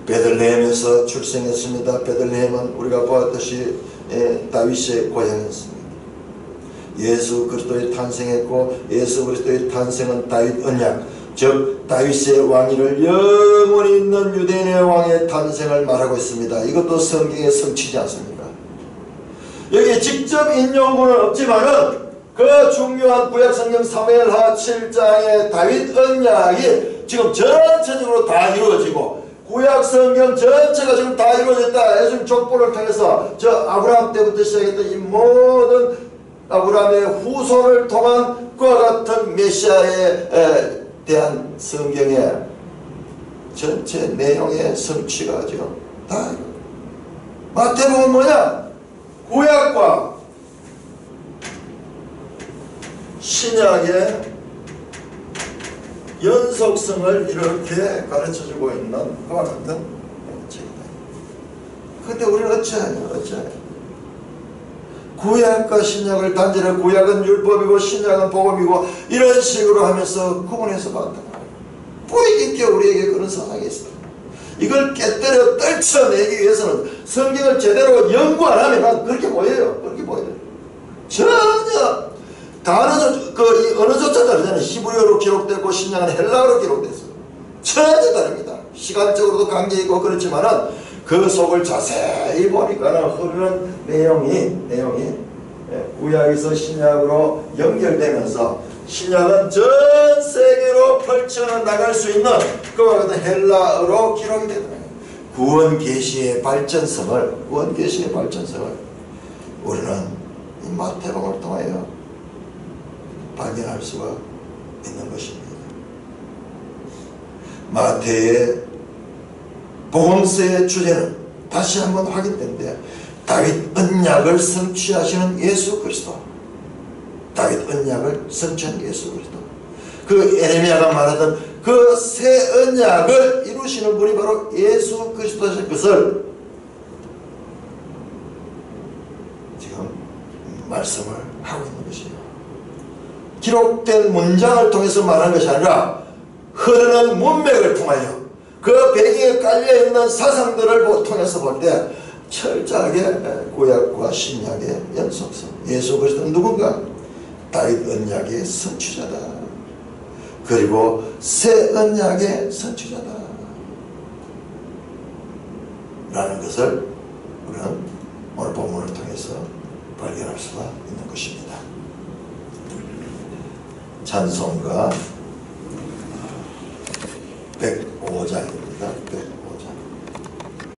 베들레헴에서 출생했습니다. 베들레헴은 우리가 보았듯이 다윗의 고향이었습니다. 예수 그리스도의 탄생했고 예수 그리스도의 탄생은 다윗 언약, 즉 다윗의 왕위를 영원히 있는 유대인의 왕의 탄생을 말하고 있습니다. 이것도 성경에 성취지 않습니까? 여기 직접 인용구는 없지만은 그 중요한 구약성경 사무엘하 7장의 다윗 언약이 지금 전체적으로 다 이루어지고 구약 성경 전체가 지금 다 이루어졌다. 예수님 족보를 통해서 저 아브라함 때부터 시작했던 이 모든 아브라함의 후손을 통한 그와 같은 메시아에 대한 성경의 전체 내용의 성취가 지금 다 마태복음 뭐냐? 구약과 신약의 연속성을 이렇게 가르쳐주고 있는 그와 같은 책이다. 근데 우리는 어찌하냐? 구약과 신약을 단절해 구약은 율법이고 신약은 복음이고 이런 식으로 하면서 구분해서 봤다. 뿌리 깊게 우리에게 그런 사상이 있어. 이걸 깨뜨려 떨쳐내기 위해서는 성경을 제대로 연구 안 하면 그렇게 보여요. 전혀 언어조차 다르잖아요. 히브리어로 기록되고 신약은 헬라어로 기록됐어요. 전혀 다릅니다. 시간적으로도 관계 있고 그렇지만은 그 속을 자세히 보니까 흐르는 내용이 구약에서 신약으로 연결되면서 신약은 전 세계로 펼쳐나갈 수 있는 그와 같은 헬라어로 기록이 되더라고요. 구원 계시의 발전성을 우리는 이 마태복음을 통하여 발견할 수가 있는 것입니다. 마태의 복음서의 주제는 다시 한번 확인되는데 다윗 언약을 성취하시는 예수 그리스도. 그 에레미야가 말하던 그 새 언약을 이루시는 분이 바로 예수 그리스도신 것을 지금 말씀을 하고 있는 것이에요. 기록된 문장을 통해서 말하는 것이 아니라 흐르는 문맥을 통하여 그 배경에 깔려있는 사상들을 통해서 볼 때 철저하게 구약과 신약의 연속성. 예수 그리스도는 누군가? 다윗 언약의 선취자다. 그리고 새 언약의 선취자다. 라는 것을 우리는 오늘 본문을 통해서 발견할 수가 있는 것입니다. 찬송가 105장입니다.